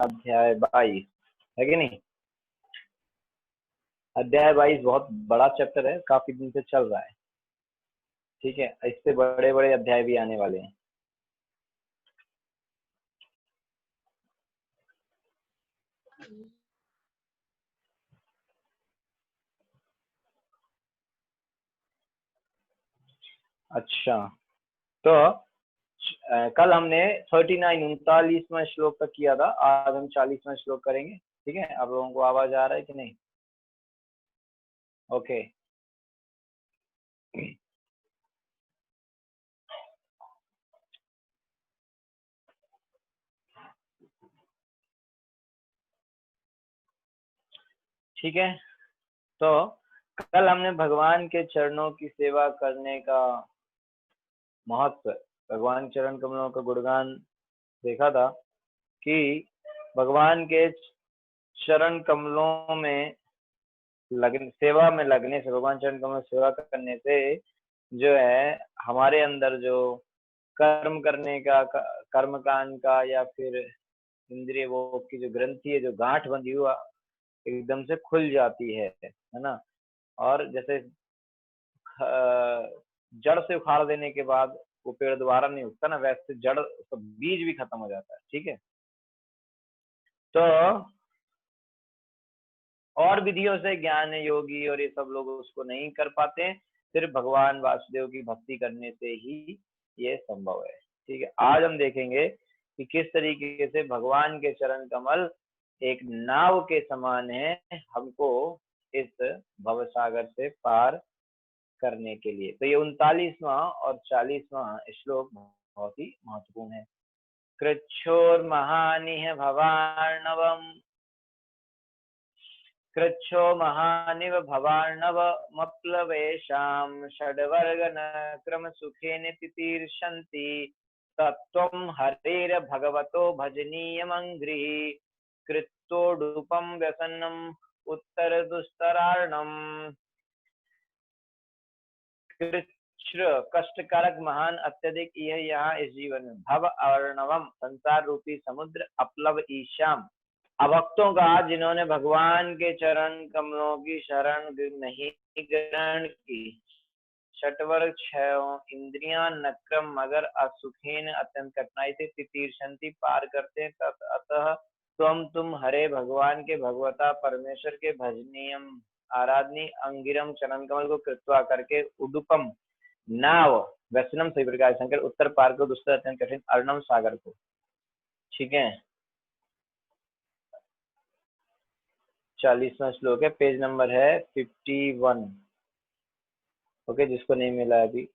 अध्याय 22 है कि नहीं। अध्याय 22 बहुत बड़ा चैप्टर है, काफी दिन से चल रहा है। ठीक है, इससे बड़े बड़े अध्याय भी आने वाले हैं। अच्छा, तो कल हमने 39 श्लोक तक किया था, आज हम 40वां श्लोक करेंगे। ठीक है, आप लोगों को आवाज आ रहा है कि नहीं? ओके। ठीक है, तो कल हमने भगवान के चरणों की सेवा करने का महत्व, भगवान चरण कमलों का गुणगान देखा था कि भगवान के चरण कमलों में सेवा में लगने से, भगवान चरण कमलों सेवा करने से जो है हमारे अंदर जो कर्म करने का, कर्म कांड का या फिर इंद्रिय भोग की जो ग्रंथि है, जो गांठ बंधी हुआ एकदम से खुल जाती है ना। और जैसे जड़ से उखाड़ देने के बाद वो पेड़ दोबारा नहीं उगता ना, वैसे जड़ उसका बीज भी खत्म हो जाता है। ठीक है, तो और विधियों से ज्ञान योगी और ये सब लोग उसको नहीं कर पाते, सिर्फ भगवान वासुदेव की भक्ति करने से ही ये संभव है। ठीक है, आज हम देखेंगे कि किस तरीके से भगवान के चरण कमल एक नाव के समान है हमको इस भव सागर से पार करने के लिए। तो ये 39वां और 40वां श्लोक बहुत ही महत्वपूर्ण है। कृच्छोर्महानिह भवार्णवम् कृच्छो महानिव भवार्णवमप्लवेषां षड्वर्गन क्रमसुखेन तितीर्षन्ति तत्त्वं हरेर्भगवतो भजनीयमङ्घ्रिः कृत्तोडुपं व्यसनम् उत्तरदुस्तरार्णम्। कृच्छ्र कष्टकारक महान अत्यधिक यह यहाँ इस जीवन में भव अर्णवम संसार रूपी समुद्र अपलव ईशाम अभक्तों का जिन्होंने भगवान के चरण कमलों की शरण नहीं ग्रहण की, षटवर्ग छयों इंद्रियां नक्रम मगर असुखीन अत्यंत कठिनाई से तितीर्षन्ति पार करते हैं, अतः तुम हरे भगवान के भगवता परमेश्वर के भजनीयम आराधनी अंगिरम चरण कमल को कृत्वा करके उदुपम नाव व्यसनम सही प्रकार शंकर उत्तर पार को दुस्तर अत्यंत कठिन अर्णम सागर को। ठीक है, 40वां श्लोक है, पेज नंबर है 51। ओके, जिसको नहीं मिला अभी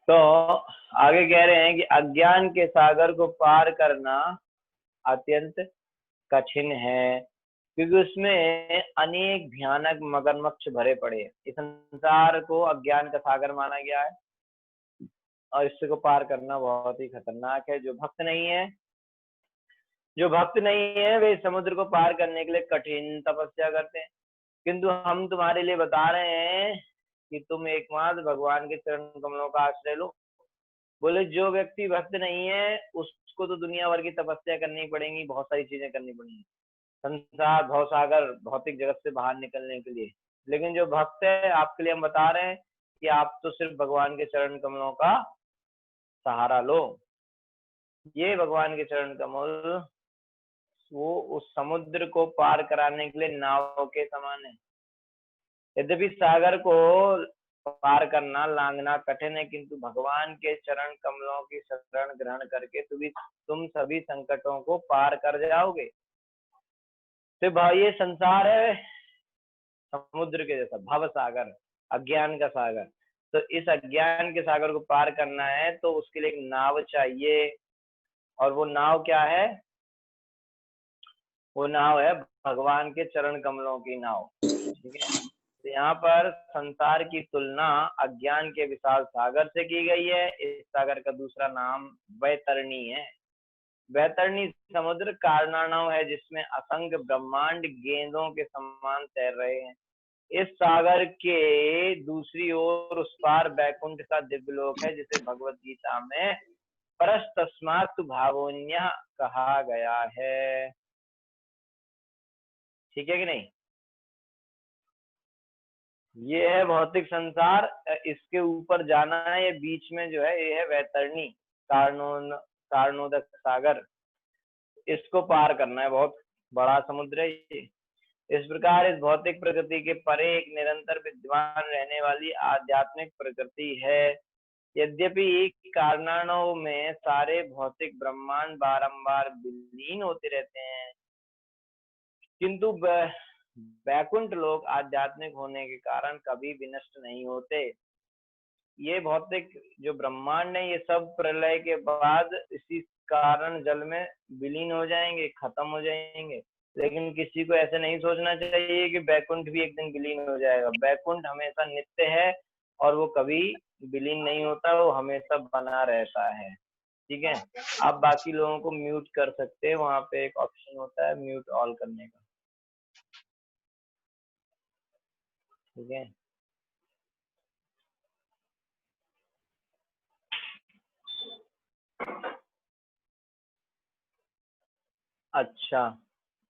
तो आगे कह रहे हैं कि अज्ञान के सागर को पार करना अत्यंत कठिन है क्योंकि उसमें अनेक भयानक मगरमच्छ भरे पड़े हैं। इस संसार को अज्ञान का सागर माना गया है और इससे को पार करना बहुत ही खतरनाक है। जो भक्त नहीं है वे समुद्र को पार करने के लिए कठिन तपस्या करते हैं, किंतु हम तुम्हारे लिए बता रहे हैं कि तुम एकमात्र भगवान के चरण कमलों का आश्रय लो। बोले जो व्यक्ति भक्त नहीं है उसको तो दुनिया भर की तपस्या करनी पड़ेगी, बहुत सारी चीजें करनी पड़ेंगी संसार भवसागर भौतिक जगत से बाहर निकलने के लिए। लेकिन जो भक्त है आपके लिए हम बता रहे हैं कि आप तो सिर्फ भगवान के चरण कमलों का सहारा लो। ये भगवान के चरण कमल वो उस समुद्र को पार कराने के लिए नाव के समान है। यद्यपि सागर को पार करना लांघना कठिन है, किंतु भगवान के चरण कमलों की शरण ग्रहण करके तुम सभी संकटों को पार कर जाओगे। तो भाई ये संसार है समुद्र के जैसा, भव सागर, अज्ञान का सागर। तो इस अज्ञान के सागर को पार करना है तो उसके लिए एक नाव चाहिए, और वो नाव क्या है? वो नाव है भगवान के चरण कमलों की नाव। ठीक है, तो यहाँ पर संसार की तुलना अज्ञान के विशाल सागर से की गई है। इस सागर का दूसरा नाम वैतरणी है। वैतरणी समुद्र कारणाणव है जिसमें असंख्य ब्रह्मांड गेंदों के समान तैर रहे हैं। इस सागर के दूसरी ओर उस पार बैकुंठ का दिव्यलोक है जिसे भगवत गीता में परस्तस्मात् भावोन्यः कहा गया है। ठीक है कि नहीं? ये है भौतिक संसार, इसके ऊपर जाना है, ये बीच में जो है ये है वैतरणी कारणोदक सागर, इसको पार करना है, बहुत बड़ा समुद्र है ये। इस प्रकार इस भौतिक प्रकृति के परे एक निरंतर विद्यमान रहने वाली आध्यात्मिक प्रकृति है। यद्यपि कारणाणों में सारे भौतिक ब्रह्मांड बारंबार विलीन होते रहते हैं, किंतु वैकुंठ लोक आध्यात्मिक होने के कारण कभी भी नष्ट नहीं होते। ये भौतिक जो ब्रह्मांड है ये सब प्रलय के बाद इसी कारण जल में विलीन हो जाएंगे, खत्म हो जाएंगे। लेकिन किसी को ऐसे नहीं सोचना चाहिए कि बैकुंठ भी एक दिन विलीन हो जाएगा। बैकुंठ हमेशा नित्य है और वो कभी विलीन नहीं होता, वो हमेशा बना रहता है। ठीक है, आप बाकी लोगों को म्यूट कर सकते हैं, वहां पे एक ऑप्शन होता है म्यूट ऑल करने का। ठीक है, अच्छा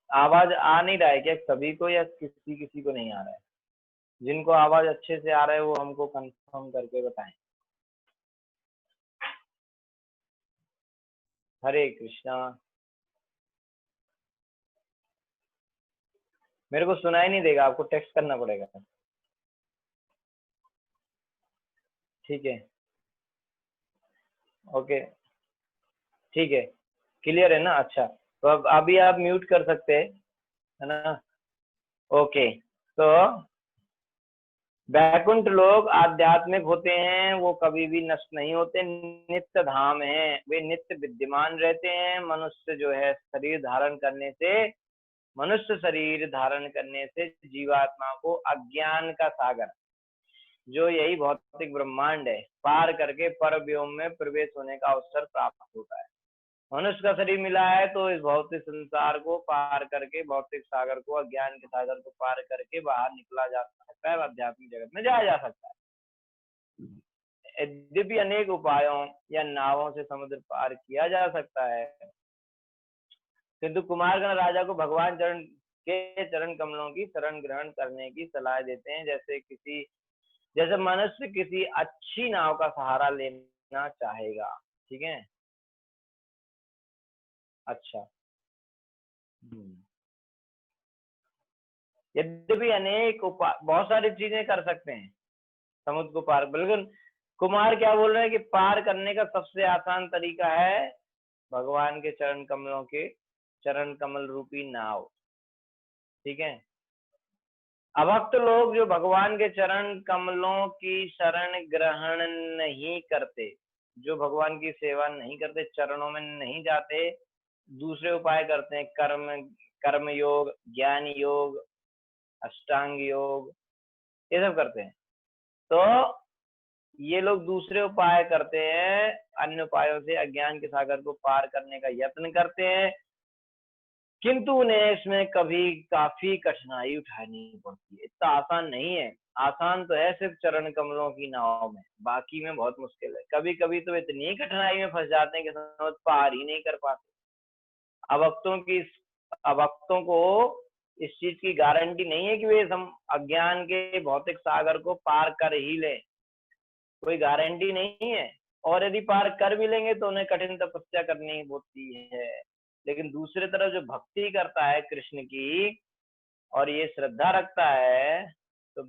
आवाज आ नहीं रहा है क्या सभी को, या किसी किसी को नहीं आ रहा है? जिनको आवाज अच्छे से आ रहा है वो हमको कंफर्म करके बताएं। हरे कृष्णा। मेरे को सुनाई नहीं देगा, आपको टेक्स्ट करना पड़ेगा। ठीक है, ओके, ठीक है, क्लियर है ना? अच्छा, तो अब अभी आप म्यूट कर सकते हैं, है ना? ओके, तो बैकुंठ लोग आध्यात्मिक होते हैं, वो कभी भी नष्ट नहीं होते, नित्य धाम है, वे नित्य विद्यमान रहते हैं। मनुष्य शरीर धारण करने से जीवात्मा को अज्ञान का सागर, जो यही भौतिक ब्रह्मांड है, पार करके पर व्योम में प्रवेश होने का अवसर प्राप्त होता है। मनुष्य का शरीर मिला है तो इस भौतिक संसार को पार करके, भौतिक सागर को, अज्ञान के सागर को पार करके बाहर निकला जा सकता है, आध्यात्मिक जगत में जाया जा सकता है। यद्यपि अनेक उपायों या नावों से समुद्र पार किया जा सकता है, किंतु कुमारगण राजा को भगवान चरण कमलों की शरण ग्रहण करने की सलाह देते हैं। जैसे मनुष्य किसी अच्छी नाव का सहारा लेना चाहेगा। ठीक है, अच्छा, यद्यपि अनेक बहुत सारी चीजें कर सकते हैं समुद्र को पार, बिल्कुल कुमार क्या बोल रहे हैं कि पार करने का सबसे आसान तरीका है भगवान के चरण कमल रूपी नाव। ठीक है, अभक्त लोग जो भगवान के चरण कमलों की शरण ग्रहण नहीं करते, जो भगवान की सेवा नहीं करते, चरणों में नहीं जाते, दूसरे उपाय करते हैं, कर्म योग, ज्ञान योग, अष्टांग योग, ये सब करते हैं। तो ये लोग दूसरे उपाय करते हैं, अन्य उपायों से अज्ञान के सागर को पार करने का यत्न करते हैं, किंतु उन्हें इसमें कभी काफी कठिनाई उठानी पड़ती है। इतना आसान नहीं है। आसान तो है सिर्फ चरण कमलों की नाव में, बाकी में बहुत मुश्किल है। कभी कभी तो इतनी कठिनाई में फंस जाते हैं कि समझ पार ही नहीं कर पाते। अभक्तों को इस चीज की गारंटी नहीं है कि वे अज्ञान के भौतिक सागर को पार कर ही ले, कोई गारंटी नहीं है। और यदि पार कर भी लेंगे तो उन्हें कठिन तपस्या करनी होती है। लेकिन दूसरी तरफ जो भक्ति करता है कृष्ण की और ये श्रद्धा रखता है, तो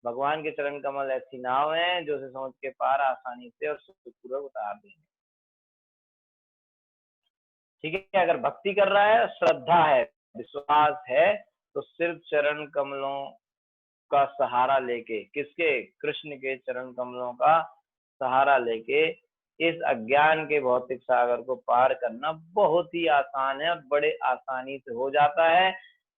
भगवान के चरण कमल ऐसी नाव है जो उसे समझ के पार आसानी से और सुखपूर्वक उतार देंगे। ठीक है, अगर भक्ति कर रहा है, श्रद्धा है, विश्वास है, तो सिर्फ चरण कमलों का सहारा लेके, किसके? कृष्ण के चरण कमलों का सहारा लेके इस अज्ञान के भौतिक सागर को पार करना बहुत ही आसान है और बड़े आसानी से हो जाता है।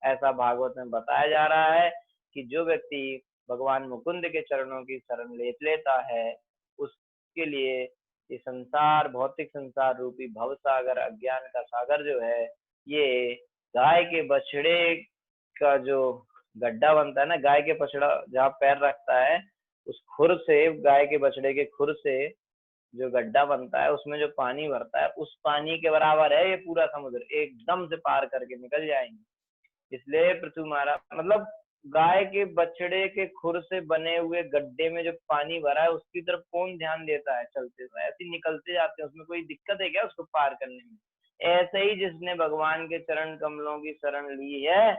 ऐसा भागवत में बताया जा रहा है कि जो व्यक्ति भगवान मुकुंद के चरणों की शरण लेता है, उसके लिए ये संसार, भौतिक संसार रूपी भव सागर, अज्ञान का सागर जो है, ये गाय के बछड़े का जो गड्ढा बनता है ना, गाय के बछड़ा जहाँ पैर रखता है, उस खुर से, गाय के बछड़े के खुर से जो गड्ढा बनता है, उसमें जो पानी भरता है, उस पानी के बराबर है ये पूरा समुद्र, एकदम से पार करके निकल जाएंगे। इसलिए पृथ्वी महाराज, मतलब गाय के बछड़े के खुर से बने हुए गड्ढे में जो पानी भरा है, उसकी तरफ कौन ध्यान देता है चलते हुए, ऐसे ही निकलते जाते हैं। उसमें कोई दिक्कत है क्या उसको पार करने में? ऐसे ही जिसने भगवान के चरण कमलों की शरण ली है,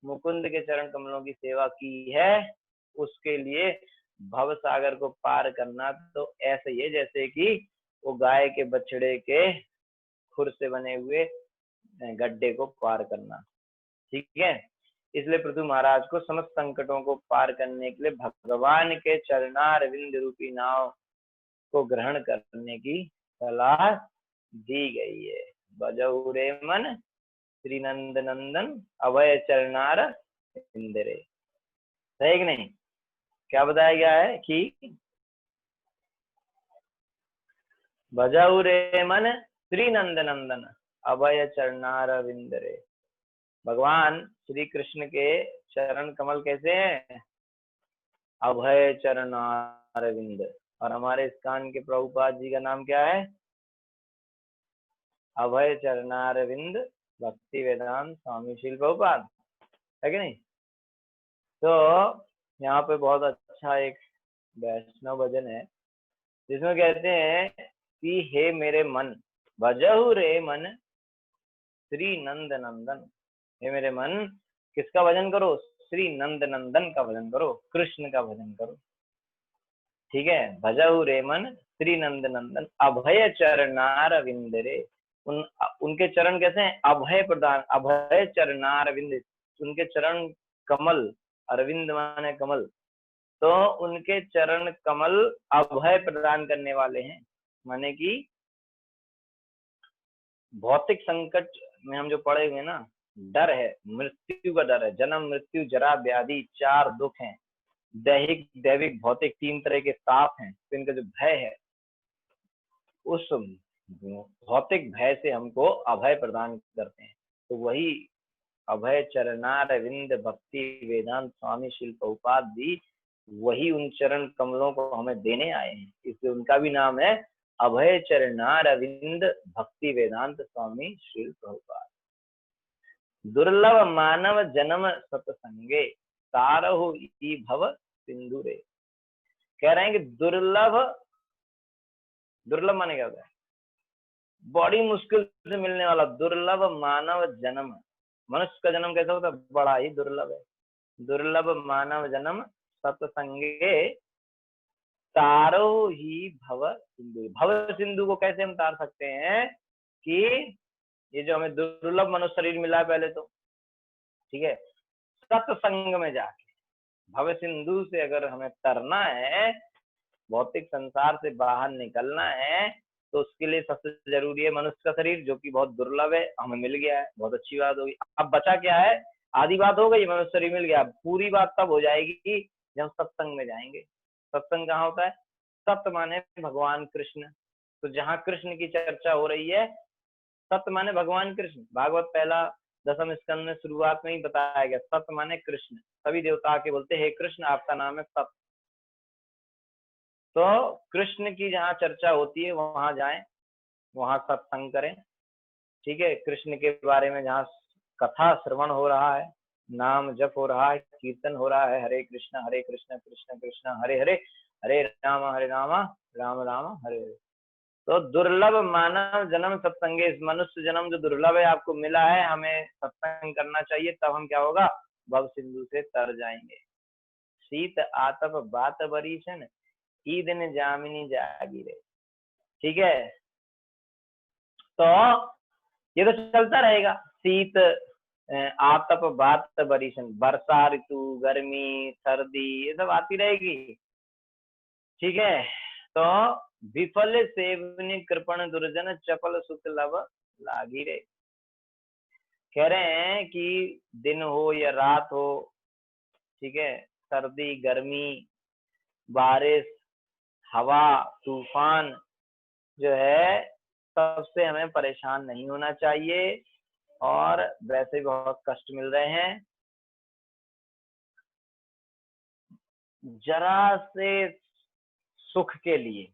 मुकुंद के चरण कमलों की सेवा की है, उसके लिए भव सागर को पार करना तो ऐसे ही है जैसे कि वो गाय के बछड़े के खुर से बने हुए गड्ढे को पार करना। ठीक है, इसलिए पृथ्वी महाराज को समस्त संकटों को पार करने के लिए भगवान के चरणारविंद रूपी नाव को ग्रहण करने की सलाह दी गई है। बजऊ रे मन श्री नंद नंदन अभय चरणार इंदरे। है कि नहीं? क्या बताया गया है कि बजऊ रे मन श्री नंद नंदन अभय चरणार विंदरे। भगवान श्री कृष्ण के चरण कमल कैसे हैं? अभय चरणार विंद। और हमारे इस्कान के प्रभुपाद जी का नाम क्या है? अभय चरणार विंद भक्ति वेदांत स्वामी शील प्रभुपाद, है कि नहीं? तो यहाँ पे बहुत अच्छा एक वैष्णव भजन है जिसमें कहते हैं कि हे मेरे मन, भजहु रे मन श्री नंद नंदन। हे मेरे मन, किसका भजन करो? श्री नंद नंदन का भजन करो, कृष्ण का भजन करो। ठीक है, भजहु रे मन श्री नंद नंदन अभय चरणार विंदरे। उनके चरण कैसे हैं? अभय प्रदान, अभय चरणार विंद, उनके चरण कमल, अरविंद माने कमल, तो उनके चरण कमल अभय प्रदान करने वाले हैं। माने कि भौतिक संकट में हम जो पड़े हुए ना, डर है, मृत्यु का डर है, जन्म मृत्यु जरा व्याधि 4 दुख हैं, दैहिक दैविक भौतिक 3 तरह के ताप हैं, तो इनका जो भय है, उस भौतिक भय से हमको अभय प्रदान करते हैं। तो वही अभय चरणार विंद भक्ति वेदांत स्वामी शील प्रभुपाद भी वही उन चरण कमलों को हमें देने आए हैं, इसलिए उनका भी नाम है अभय चरणार विंद भक्ति वेदांत स्वामी शील प्रभुपाद। दुर्लभ मानव जन्म सतसंगे तारहु ई भव सिंधुरे। कह रहे हैं कि दुर्लभ, दुर्लभ माने क्या होता है? बड़ी मुश्किल से मिलने वाला दुर्लभ मानव जन्म। मनुष्य का जन्म कैसा होता है? बड़ा ही दुर्लभ है। दुर्लभ मानव जन्म सत्संगे तारो ही भव सिंधु। भव सिंधु को कैसे हम तार सकते हैं? कि ये जो हमें दुर्लभ मनुष्य शरीर मिला है पहले तो, ठीक है, सत्संग में जाके भव सिंधु से अगर हमें तरना है, भौतिक संसार से बाहर निकलना है, तो उसके लिए सबसे जरूरी है मनुष्य का शरीर, जो कि बहुत दुर्लभ है, हमें मिल गया है, बहुत अच्छी बात होगी। अब बचा क्या है? आधी बात हो गई, मनुष्य शरीर मिल गया। पूरी बात तब हो जाएगी जब सत्संग में जाएंगे। सत्संग कहाँ होता है? सत्य माने भगवान कृष्ण। तो जहाँ कृष्ण की चर्चा हो रही है, सत्य माने भगवान कृष्ण। भागवत पहला 10वें स्कंद में शुरुआत में ही बताया गया, सत्य माने कृष्ण। सभी देवता के बोलते हे कृष्ण, आपका नाम है सत्य। तो कृष्ण की जहाँ चर्चा होती है वहां जाएं, वहां सत्संग करें। ठीक है, कृष्ण के बारे में जहाँ कथा श्रवण हो रहा है, नाम जप हो रहा है, कीर्तन हो रहा है, हरे कृष्ण कृष्ण कृष्ण हरे हरे, हरे राम राम राम हरे हरे। तो दुर्लभ मानव जन्म सत्संगे, इस मनुष्य जन्म जो दुर्लभ है आपको मिला है, हमें सत्संग करना चाहिए, तब हम क्या होगा? भव सिंधु से तर जाएंगे। शीत आतप बात बरीशन ईदन जामिनी जागीरे। ठीक है, तो ये तो चलता रहेगा। शीत आतप बात बरीशन, वर्षा ऋतु, गर्मी सर्दी, ये सब आती रहेगी। ठीक है, तो विफल सेवनी कृपण दुर्जन चपल सुख लब लागी रे। कह रहे हैं कि दिन हो या रात हो, ठीक है, सर्दी गर्मी, बारिश, हवा, तूफान, जो है सबसे हमें परेशान नहीं होना चाहिए, और वैसे भी बहुत कष्ट मिल रहे हैं। जरा से सुख के लिए,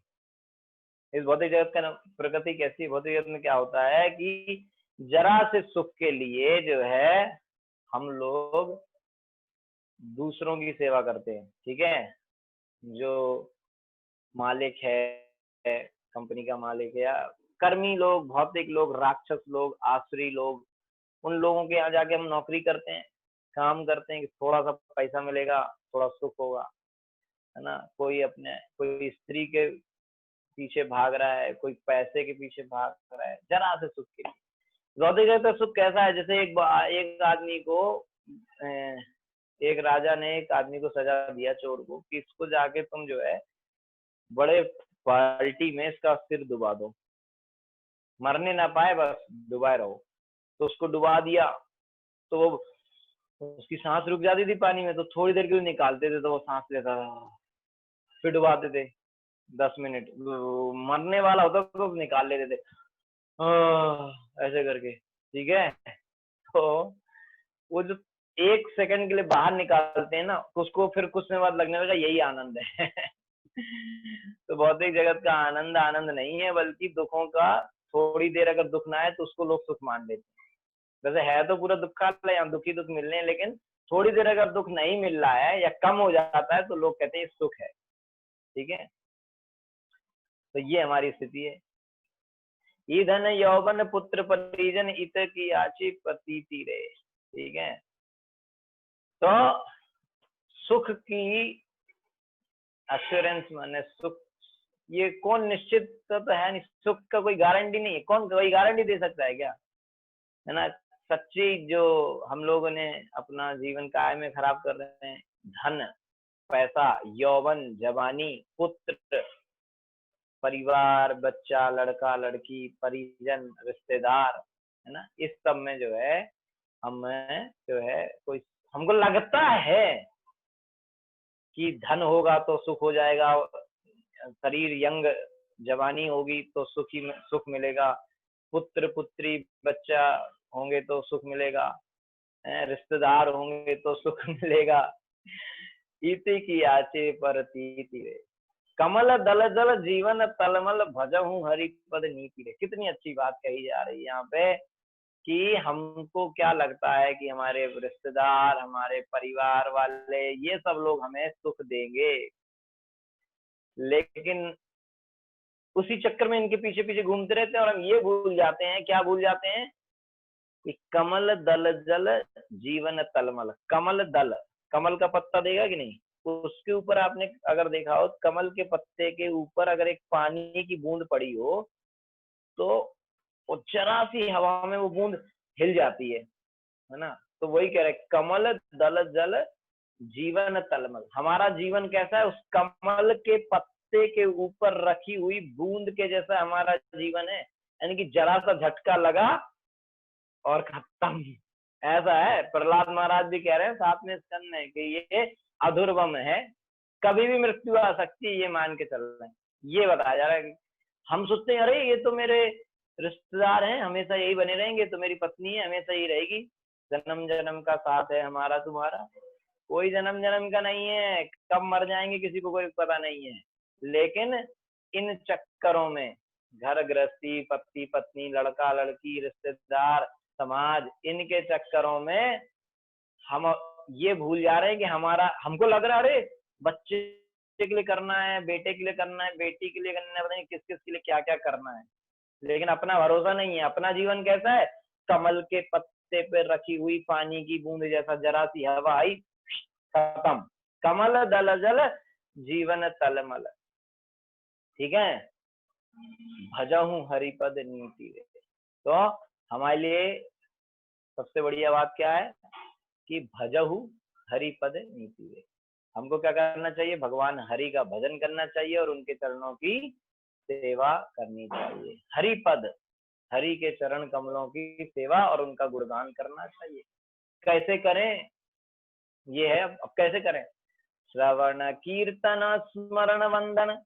इस भौतिक जगत का प्रकृति कैसी, भौतिक जगत में क्या होता है कि जरा से सुख के लिए जो है हम लोग दूसरों की सेवा करते हैं। ठीक है, जो मालिक है, कंपनी का मालिक है, या कर्मी लोग, भौतिक लोग, राक्षस लोग, आसुरी लोग, उन लोगों के यहाँ जाके हम नौकरी करते हैं, काम करते हैं कि थोड़ा सा पैसा मिलेगा, थोड़ा सुख होगा, है ना। कोई स्त्री के पीछे भाग रहा है, कोई पैसे के पीछे भाग रहा है, जरा से सुख के लिए। भौतिक जगत का सुख कैसा है, जैसे एक आदमी को एक राजा ने एक आदमी को सजा दिया, चोर को, कि इसको जाके तुम जो है बड़े बाल्टी में इसका सिर डुबा दो, मरने ना पाए, बस डुबाए रहो। तो उसको डुबा दिया, तो वो उसकी सांस रुक जाती थी पानी में, तो थोड़ी देर के लिए निकालते थे तो वो सांस लेता था, फिर डुबाते थे 10 मिनट, मरने वाला होता तो निकाल लेते थे ऐसे करके। ठीक है, तो वो जो 1 सेकंड के लिए बाहर निकालते हैं ना, तो उसको फिर कुछ समय बाद लगने लगा यही आनंद है तो भौतिक जगत का आनंद आनंद नहीं है, बल्कि दुखों का, थोड़ी देर अगर दुख ना है तो उसको लोग सुख मान लेते हैं। वैसे है तो पूरा दुखालय, यहाँ दुखी दुख मिलने हैं, लेकिन थोड़ी देर अगर दुख नहीं मिल रहा है या कम हो जाता है तो लोग कहते हैं सुख है। ठीक है, तो ये हमारी स्थिति है। ईधन यौवन पुत्र परिजन इत की आची प्रतीति रे। ठीक है, तो सुख की एश्योरेंस माने सुख, ये कौन निश्चित तो है नहीं, सुख का कोई गारंटी नहीं है, कौन कोई गारंटी दे सकता है क्या, है ना। सच्ची जो हम लोगों ने अपना जीवन काय में खराब कर रहे हैं, धन, पैसा, यौवन, जवानी, पुत्र, परिवार, बच्चा, लड़का लड़की, परिजन, रिश्तेदार, है ना, इस सब में जो है हमें जो है कोई, हमको लगता है कि धन होगा तो सुख हो जाएगा, शरीर यंग, जवानी होगी तो सुख मिलेगा, पुत्र पुत्री बच्चा होंगे तो सुख मिलेगा, रिश्तेदार होंगे तो सुख मिलेगा। इति की आचे पर तीति रे, कमल दल दल जीवन तलमल भजहूं हरि पद नीति रे। कितनी अच्छी बात कही जा रही है यहाँ पे, कि हमको क्या लगता है कि हमारे रिश्तेदार, हमारे परिवार वाले, ये सब लोग हमें सुख देंगे, लेकिन उसी चक्कर में इनके पीछे पीछे घूमते रहते हैं और हम ये भूल जाते हैं, क्या भूल जाते हैं कि कमल दल जल जीवन तलमल। कमल दल, कमल का पत्ता देगा कि नहीं, उसके ऊपर आपने अगर देखा हो, कमल के पत्ते के ऊपर अगर एक पानी की बूंद पड़ी हो तो वो जरा सी हवा में वो बूंद हिल जाती है ना। तो वही कह रहे, कमल दल जल जीवन तलमल। हमारा जीवन कैसा है, उस कमल के पत्ते के ऊपर रखी हुई बूंद के जैसा हमारा जीवन है, यानी कि जरा सा झटका लगा और खत्म। ऐसा है, प्रहलाद महाराज भी कह रहे हैं 7वें स्कंद में कि ये अधुर्वम है, कभी भी मृत्यु आ सकती है, ये मान के चल रहे हैं। ये बताया जा रहा है कि हम सोचते हैं अरे ये तो मेरे रिश्तेदार हैं, हमेशा यही बने रहेंगे, तो मेरी पत्नी है, हमेशा यही रहेगी, जन्म जन्म का साथ है हमारा तुम्हारा। कोई जन्म जन्म का नहीं है, कब मर जाएंगे किसी को कोई पता नहीं है। लेकिन इन चक्करों में, घर गृहस्थी, पति पत्नी, लड़का लड़की, रिश्तेदार, समाज, इनके चक्करों में हम ये भूल जा रहे हैं कि हमारा, हमको लग रहा है अरे बच्चे के लिए करना है, बेटे के लिए करना है, बेटी के लिए करना है, पता नहीं किस किस के लिए क्या क्या करना है, लेकिन अपना भरोसा नहीं है। अपना जीवन कैसा है, कमल के पत्ते पे रखी हुई पानी की बूंद जैसा, जरा सी हवा आई खत्म। कमल दल जल जीवन तलमल। ठीक है, भजहूं हरिपद नीति रे। तो हमारे लिए सबसे बढ़िया बात क्या है कि भजहु हरिपद नीति रे। हमको क्या करना चाहिए, भगवान हरि का भजन करना चाहिए और उनके चरणों की सेवा करनी चाहिए। हरिपद, हरि के चरण कमलों की सेवा और उनका गुणगान करना चाहिए। कैसे करें, ये है अब कैसे करें, श्रवण कीर्तन स्मरण वंदन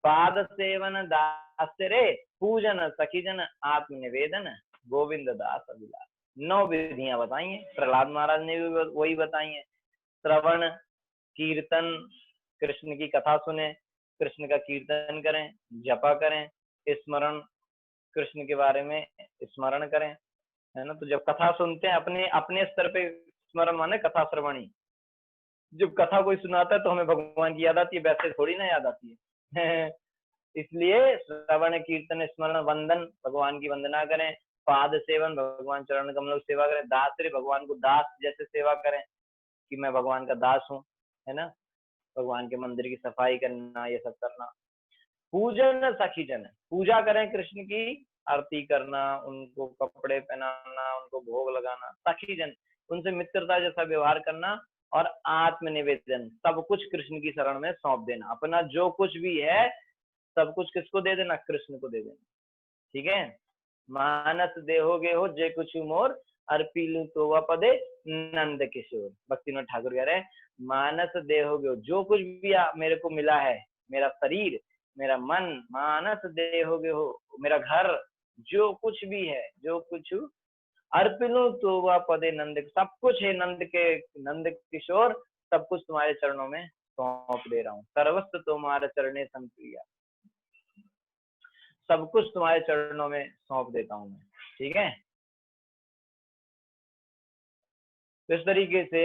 पाद सेवन दास्य रे, पूजन सखीजन आत्मनिवेदन, गोविंद दास अभिलाष। 9 विधियां बताई हैं, प्रहलाद महाराज ने भी वही बताई हैं। श्रवण, कीर्तन, कृष्ण की कथा सुने, कृष्ण का कीर्तन करें, जपा करें, स्मरण, कृष्ण के बारे में स्मरण करें, है ना। तो जब कथा सुनते हैं अपने अपने स्तर पे स्मरण माने कथा श्रवणी, जब कथा कोई सुनाता है तो हमें भगवान की याद आती है, वैसे थोड़ी ना याद आती है इसलिए श्रवण कीर्तन स्मरण वंदन, भगवान की वंदना करें, पाद सेवन, भगवान चरण कमलों की सेवा करें, दास रे, भगवान को दास जैसे सेवा करें कि मैं भगवान का दास हूँ, है ना। भगवान के मंदिर की सफाई करना, ये सब करना। पूजन सखी जन, पूजा करें कृष्ण की, आरती करना, उनको कपड़े पहनाना, उनको भोग लगाना। सखी जन, उनसे मित्रता जैसा व्यवहार करना। और आत्मनिवेदन, सब कुछ कृष्ण की शरण में सौंप देना, अपना जो कुछ भी है सब कुछ किसको दे देना, कृष्ण को दे देना। ठीक है। मानस देहोगे हो जे कुछ मोर, अर्पीलू तो वह पदे नंद किशोर। भक्तिनाथ ठाकुर कह रहे हैं मानस देहोगे हो, जो कुछ भी मेरे को मिला है, मेरा शरीर, मेरा मन, मानस देहोगे हो, मेरा घर, जो कुछ भी है, जो कुछ अर्पिलू तो वह पदे नंद, सब कुछ है नंद किशोर, सब कुछ तुम्हारे चरणों में सौंप दे रहा हूँ। सर्वस्व तुम्हारे चरणे संप्रिया, सब कुछ तुम्हारे चरणों में सौंप देता हूं मैं। ठीक है। तो इस तरीके से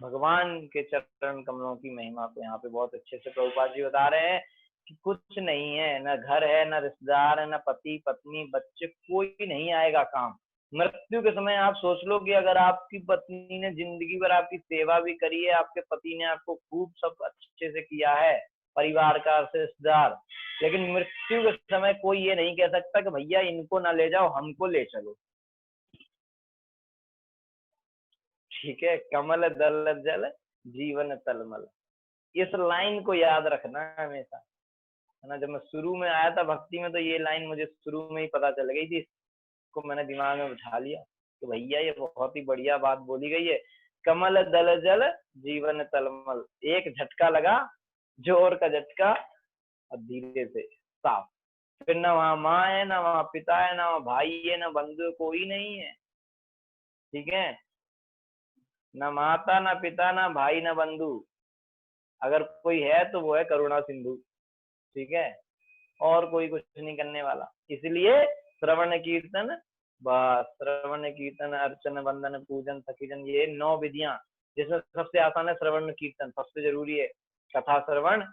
भगवान के चरण कमलों की महिमा को यहाँ पे बहुत अच्छे से प्रभुपाद जी बता रहे हैं कि कुछ नहीं है, न घर है, न रिश्तेदार है, न पति पत्नी बच्चे, कोई नहीं आएगा काम। मृत्यु के समय आप सोच लो कि अगर आपकी पत्नी ने जिंदगी भर आपकी सेवा भी करी है, आपके पति ने आपको खूब सब अच्छे से किया है, परिवार का रिश्तेदार, लेकिन मृत्यु के समय कोई ये नहीं कह सकता कि भैया इनको ना ले जाओ, हमको ले चलो। ठीक है। कमल दल जल जीवन तलमल, इस लाइन को याद रखना हमेशा, है ना। जब मैं शुरू में आया था भक्ति में तो ये लाइन मुझे शुरू में ही पता चल गई थी, इसको मैंने दिमाग में बिठा लिया कि भैया ये बहुत ही बढ़िया बात बोली गई है। कमल दल जल जीवन तलमल, एक झटका लगा, जोर का झटका, और धीरे से साफ। फिर ना वहां माँ है, ना वहां पिता है, ना वहां भाई है, ना बंधु, कोई नहीं है। ठीक है। ना माता, ना पिता, ना भाई, ना बंधु, अगर कोई है तो वो है करुणा सिंधु। ठीक है। और कोई कुछ नहीं करने वाला। इसलिए श्रवण कीर्तन, बस श्रवण कीर्तन अर्चन वंदन पूजन सखीजन, ये 9 विधियां, जिसमें सबसे आसान है श्रवण कीर्तन, सबसे जरूरी है कथा श्रवण,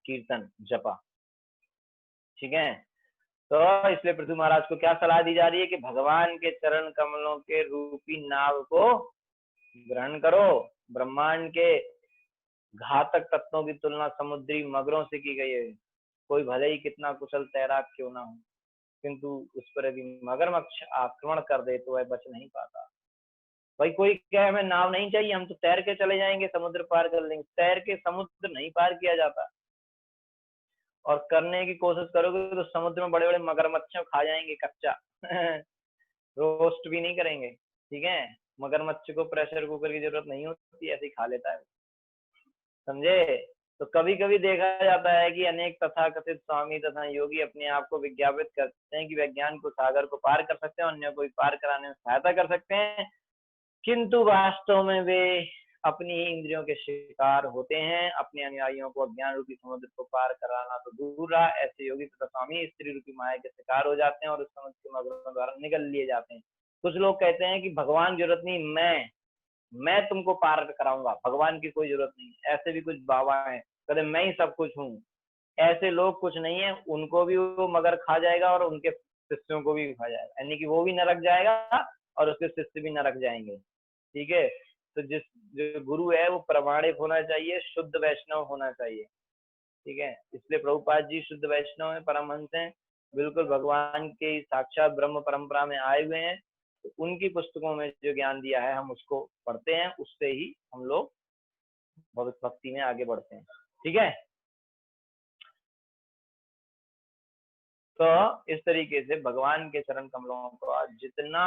कीर्तन, जपा। ठीक है। तो इसलिए पृथ्वी महाराज को क्या सलाह दी जा रही है कि भगवान के चरण कमलों के रूपी नाव को ग्रहण करो। ब्रह्मांड के घातक तत्वों की तुलना समुद्री मगरों से की गई है। कोई भले ही कितना कुशल तैराक क्यों ना हो, किंतु उस पर यदि मगरमच्छ आक्रमण कर दे तो वह बच नहीं पाता। भाई कोई क्या है, हमें नाव नहीं चाहिए, हम तो तैर के चले जाएंगे, समुद्र पार कर लेंगे। तैर के समुद्र नहीं पार किया जाता, और करने की कोशिश करोगे तो समुद्र में बड़े बड़े मगरमच्छ खा जाएंगे कच्चा रोस्ट भी नहीं करेंगे। ठीक है। मगरमच्छ को प्रेशर कुकर की जरूरत नहीं होती, ऐसे ही खा लेता है, समझे। तो कभी कभी देखा जाता है कि अनेक तथाकथित स्वामी तथा योगी अपने आप को विज्ञापित करते हैं कि विज्ञान को सागर को पार कर सकते हैं, अन्य को पार कराने में सहायता कर सकते हैं, किंतु वास्तव में वे अपनी ही इंद्रियों के शिकार होते हैं। अपने अनुयायियों को अज्ञान रूपी समुद्र को पार कराना तो दूर रहा, ऐसे योगी तथा स्वामी स्त्री रूपी माया के शिकार हो जाते हैं और उस समुद्र के मगरों द्वारा निगल लिए जाते हैं। कुछ लोग कहते हैं कि भगवान की जरूरत नहीं, मैं तुमको पार कराऊंगा, भगवान की कोई जरूरत नहीं। ऐसे भी कुछ बाबा हैं, कहते मैं ही सब कुछ हूँ। ऐसे लोग कुछ नहीं है, उनको भी वो मगर खा जाएगा और उनके शिष्यों को भी खा जाएगा, यानी कि वो भी नरक जाएगा और उसके शिष्य भी नरक जाएंगे। ठीक है। तो जो गुरु है वो प्रमाणिक होना चाहिए, शुद्ध वैष्णव होना चाहिए। ठीक है। इसलिए प्रभुपाद जी शुद्ध वैष्णव है, परमहंस हैं, बिल्कुल भगवान के साक्षात ब्रह्म परंपरा में आए हुए हैं। तो उनकी पुस्तकों में जो ज्ञान दिया है हम उसको पढ़ते हैं, उससे ही हम लोग भगवत भक्ति में आगे बढ़ते हैं। ठीक है। तो इस तरीके से भगवान के चरण कमलों को जितना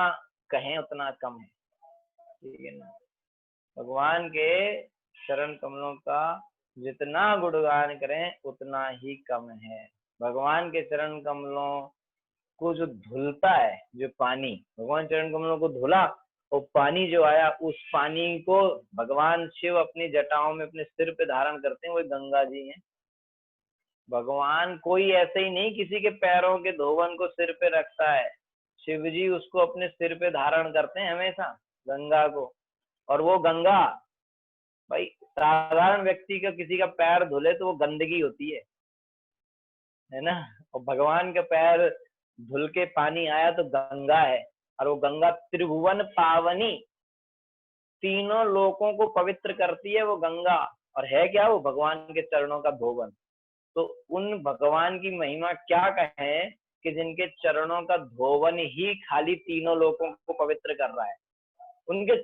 कहें उतना कम है। ठीक है ना। भगवान के चरण कमलों का जितना गुणगान करें उतना ही कम है। भगवान के चरण कमलों को जो धुलता है, जो पानी भगवान चरण कमलों को धुला, और पानी जो आया उस पानी को भगवान शिव अपनी जटाओं में अपने सिर पे धारण करते हैं, वो गंगा जी हैं। भगवान कोई ऐसे ही नहीं किसी के पैरों के धोवन को सिर पे रखता है, शिव जी उसको अपने सिर पे धारण करते हैं हमेशा, गंगा को। और वो गंगा भाई साधारण व्यक्ति का किसी का पैर धुले तो वो गंदगी होती है ना। और भगवान का पैर धुल के पानी आया तो गंगा है, और वो गंगा त्रिभुवन पावनी, तीनों लोकों को पवित्र करती है वो गंगा। और है क्या, वो भगवान के चरणों का धोवन। तो उन भगवान की महिमा क्या कहें कि जिनके चरणों का धोवन ही खाली तीनों लोकों को पवित्र कर रहा है, उनके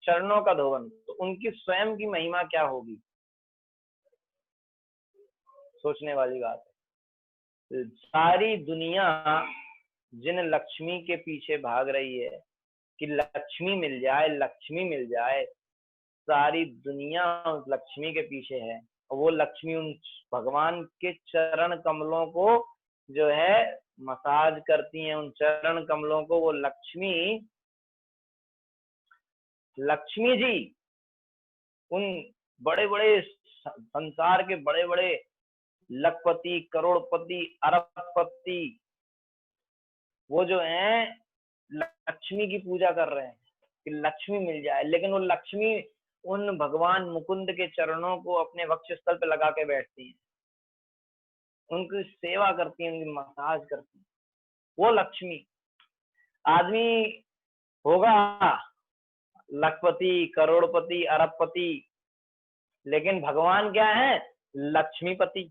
चरणों का धोवन, तो उनकी स्वयं की महिमा क्या होगी, सोचने वाली बात है। सारी दुनिया जिन लक्ष्मी के पीछे भाग रही है कि लक्ष्मी मिल जाए, लक्ष्मी मिल जाए, सारी दुनिया उस लक्ष्मी के पीछे है। और वो लक्ष्मी उन भगवान के चरण कमलों को जो है मसाज करती हैं, उन चरण कमलों को वो लक्ष्मी जी उन बड़े बड़े संसार के बड़े बड़े लखपति, करोड़पति, अरबपति, वो जो है लक्ष्मी की पूजा कर रहे हैं कि लक्ष्मी मिल जाए। लेकिन वो लक्ष्मी उन भगवान मुकुंद के चरणों को अपने वक्षस्थल पे लगा के बैठती हैं, उनकी सेवा करती हैं, उनकी मसाज करती हैं। वो लक्ष्मी आदमी होगा लखपति, करोड़पति, अरबपति, लेकिन भगवान क्या है, लक्ष्मीपति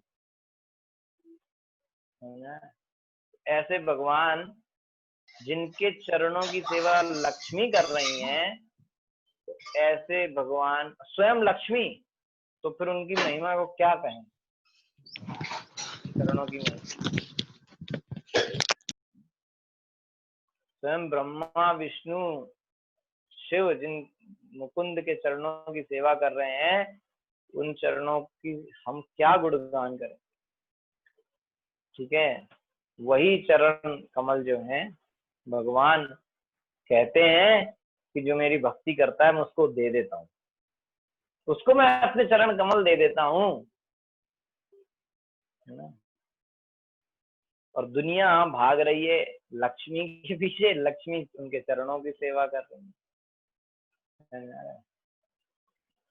है ना। ऐसे भगवान जिनके चरणों की सेवा लक्ष्मी कर रही हैं, ऐसे भगवान स्वयं लक्ष्मी, तो फिर उनकी महिमा को क्या कहें, चरणों की महिमा। स्वयं ब्रह्मा विष्णु शिव जिन मुकुंद के चरणों की सेवा कर रहे हैं, उन चरणों की हम क्या गुणगान करें। ठीक है, वही चरण कमल जो है भगवान कहते हैं कि जो मेरी भक्ति करता है मैं उसको दे देता हूँ, उसको मैं अपने चरण कमल दे देता हूँ, है ना। और दुनिया भाग रही है लक्ष्मी के पीछे, लक्ष्मी उनके चरणों की सेवा कर रही है।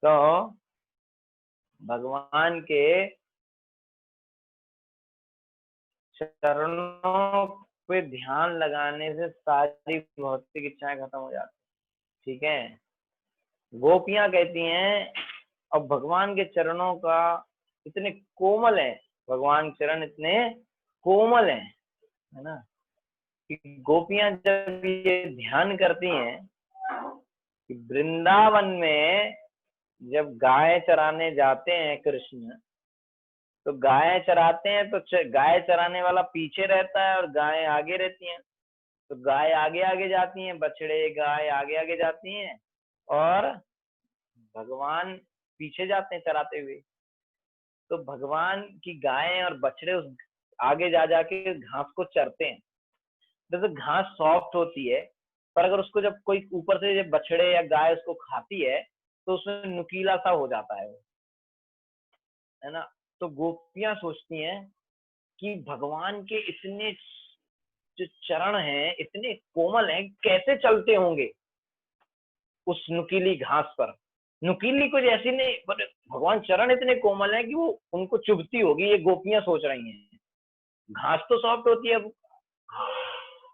तो भगवान के चरणों पे ध्यान लगाने से सारी भौतिक इच्छाएं खत्म हो जाती, ठीक है। गोपियां कहती हैं, अब भगवान के चरणों का इतने कोमल है, भगवान के चरण इतने कोमल है ना, कि गोपियां जब ये ध्यान करती हैं कि वृंदावन में जब गाय चराने जाते हैं कृष्ण, तो गाय चराते हैं तो गाय चराने वाला पीछे रहता है और गाय आगे रहती हैं। तो गाय आगे आगे जाती हैं, बछड़े गाय आगे आगे जाती हैं, और भगवान पीछे जाते हैं चराते हुए। तो भगवान की गायें और बछड़े उस आगे जा जाके घास को चरते हैं। जैसे घास सॉफ्ट होती है, पर अगर उसको जब कोई ऊपर से जब बछड़े या गाय उसको खाती है तो उसमें नुकीला सा हो जाता है ना। तो गोपियां सोचती हैं कि भगवान के इतने जो चरण हैं इतने कोमल हैं, कैसे चलते होंगे उस नुकीली घास पर। नुकीली कुछ ऐसी नहीं, पर भगवान चरण इतने कोमल हैं कि वो उनको चुभती होगी, ये गोपियां सोच रही हैं। घास तो सॉफ्ट होती है,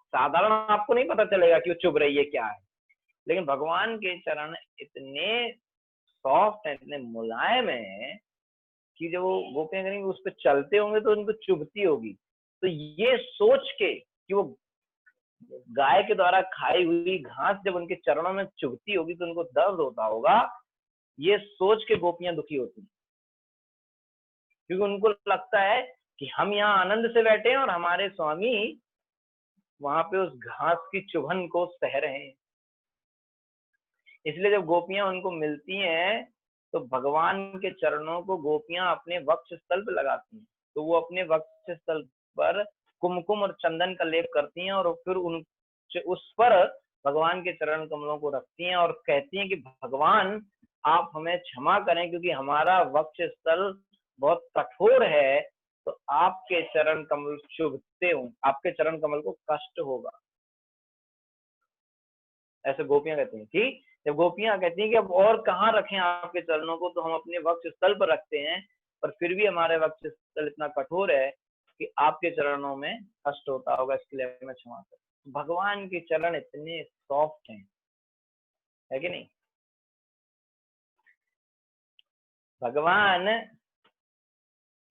साधारण आपको नहीं पता चलेगा कि वो चुभ रही है क्या है, लेकिन भगवान के चरण इतने सॉफ्ट है, इतने मुलायम है कि जब वो गोपियां करेंगे उस पर चलते होंगे तो उनको चुभती होगी। तो ये सोच के कि वो गाय के द्वारा खाई हुई घास जब उनके चरणों में चुभती होगी तो उनको दर्द होता होगा, ये सोच के गोपियां दुखी होती हैं, क्योंकि उनको लगता है कि हम यहाँ आनंद से बैठे हैं और हमारे स्वामी वहां पे उस घास की चुभन को सह रहे हैं। इसलिए जब गोपियां उनको मिलती हैं तो भगवान के चरणों को गोपियां अपने वक्ष स्थल पर लगाती हैं, तो वो अपने वक्ष स्थल पर कुमकुम और चंदन का लेप करती हैं और फिर उस पर भगवान के चरण कमलों को रखती हैं और कहती हैं कि भगवान आप हमें क्षमा करें क्योंकि हमारा वक्ष स्थल बहुत कठोर है, तो आपके चरण कमल चुभते हों, आपके चरण कमल को कष्ट होगा। ऐसे गोपियां कहती हैं कि जब गोपियां कहती हैं कि अब और कहाँ रखें आपके चरणों को, तो हम अपने वक्ष स्थल पर रखते हैं, पर फिर भी हमारे वक्ष स्थल इतना कठोर है कि आपके चरणों में कष्ट होता होगा, इसके लिए हमें क्षमा करें। भगवान के चरण इतने सॉफ्ट हैं, है कि नहीं? भगवान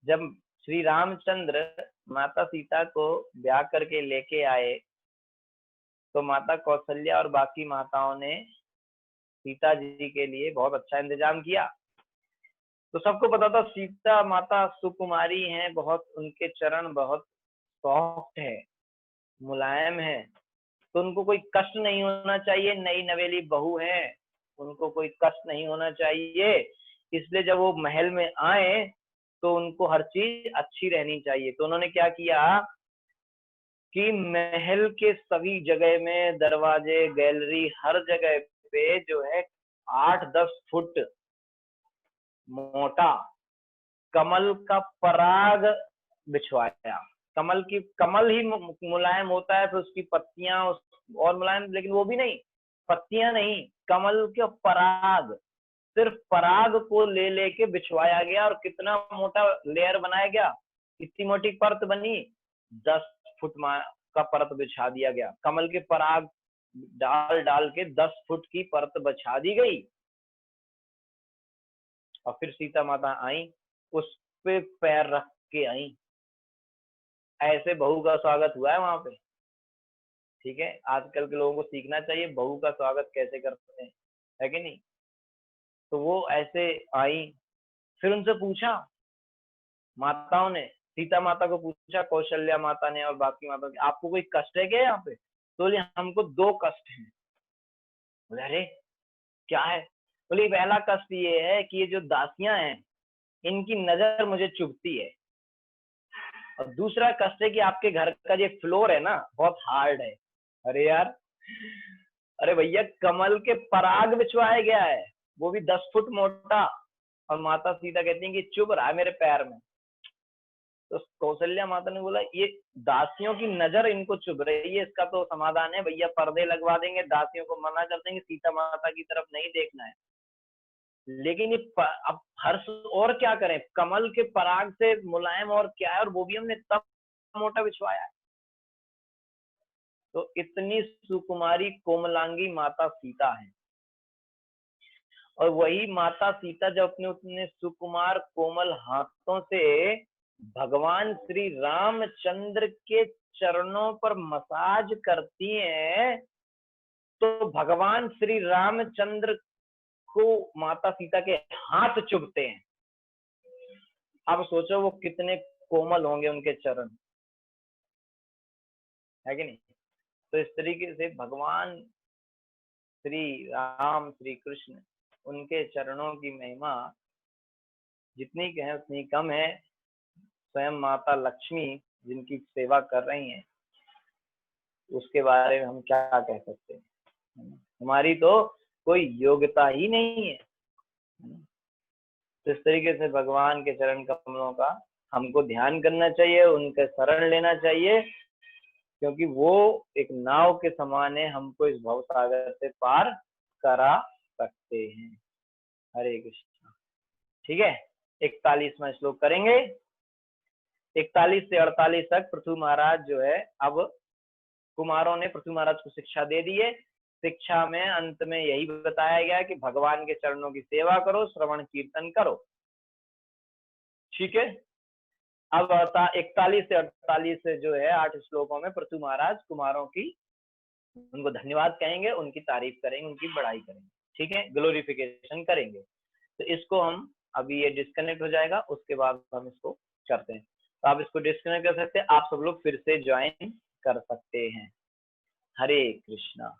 जब श्री रामचंद्र माता सीता को ब्याह करके लेके आए, तो माता कौशल्या और बाकी माताओं ने सीता जी के लिए बहुत अच्छा इंतजाम किया। तो सबको पता था सीता माता सुकुमारी हैं, बहुत उनके चरण बहुत सॉफ्ट है, मुलायम है, तो उनको कोई कष्ट नहीं होना चाहिए। नई नवेली बहू है, उनको कोई कष्ट नहीं होना चाहिए, इसलिए जब वो महल में आए तो उनको हर चीज अच्छी रहनी चाहिए। तो उन्होंने क्या किया कि महल के सभी जगह में दरवाजे, गैलरी, हर जगह पे जो है 8-10 फुट मोटा कमल का पराग बिछवाया। कमल ही मुलायम होता है, फिर उसकी पत्तियां और मुलायम, लेकिन वो भी नहीं, पत्तियां नहीं, कमल के पराग, सिर्फ पराग को ले लेके बिछवाया गया। और कितना मोटा लेयर बनाया गया, कितनी मोटी परत बनी, 10 फुट का परत बिछा दिया गया। कमल के पराग डाल डाल के 10 फुट की परत बिछा दी गई। और फिर सीता माता आई, उस पे पैर रख के आई। ऐसे बहू का स्वागत हुआ है वहां पे, ठीक है? आजकल के लोगों को सीखना चाहिए बहू का स्वागत कैसे करते हैं, है कि नहीं? तो वो ऐसे आई, फिर उनसे पूछा, माताओं ने सीता माता को पूछा, कौशल्या माता ने और बाकी माता ने, आपको कोई कष्ट है क्या यहाँ पे? तो बोले हमको 2 कष्ट हैं। बोले अरे क्या है? बोले पहला कष्ट ये है कि ये जो दासियां हैं इनकी नजर मुझे चुभती है, और दूसरा कष्ट है कि आपके घर का ये फ्लोर है ना बहुत हार्ड है। अरे यार, अरे भैया कमल के पराग बिछवाया गया है, वो भी 10 फुट मोटा, और माता सीता कहती है कि चुभ रहा है मेरे पैर में। तो कौशल्या माता ने बोला ये दासियों की नजर इनको चुभ रही है, इसका तो समाधान है भैया, पर्दे लगवा देंगे, दासियों को मना कर देंगे, सीता माता की तरफ नहीं देखना है। लेकिन ये अब हर्ष और क्या करें, कमल के पराग से मुलायम और क्या है, और वो भी हमने तब मोटा बिछवाया है। तो इतनी सुकुमारी कोमलांगी माता सीता है, और वही माता सीता जब अपने उतने सुकुमार कोमल हाथों से भगवान श्री रामचंद्र के चरणों पर मसाज करती हैं, तो भगवान श्री रामचंद्र को माता सीता के हाथ चुभते हैं। अब सोचो वो कितने कोमल होंगे उनके चरण, है कि नहीं? तो इस तरीके से भगवान श्री राम, श्री कृष्ण, उनके चरणों की महिमा जितनी कहें उतनी कम है। स्वयं माता लक्ष्मी जिनकी सेवा कर रही हैं, उसके बारे में हम क्या कह सकते हैं? हमारी तो कोई योग्यता ही नहीं है। तो इस तरीके से भगवान के चरण कमलों का हमको ध्यान करना चाहिए, उनके शरण लेना चाहिए, क्योंकि वो एक नाव के समान है, हमको इस भव सागर से पार करा सकते हैं। हरे कृष्ण। ठीक है, 41वां श्लोक करेंगे। 41 से 48 तक पृथु महाराज जो है, अब कुमारों ने पृथु महाराज को शिक्षा दे दी है। शिक्षा में अंत में यही बताया गया कि भगवान के चरणों की सेवा करो, श्रवण कीर्तन करो। ठीक है, अब 41 से 48 जो है 8 श्लोकों में पृथु महाराज कुमारों की उनको धन्यवाद कहेंगे, उनकी तारीफ करेंगे, उनकी बड़ाई करेंगे। ठीक है, ग्लोरिफिकेशन करेंगे। तो इसको हम अभी ये डिस्कनेक्ट हो जाएगा, उसके बाद हम इसको करते हैं। तो आप इसको डिस्कनेक्ट कर सकते हैं, आप सब लोग फिर से ज्वाइन कर सकते हैं। हरे कृष्णा।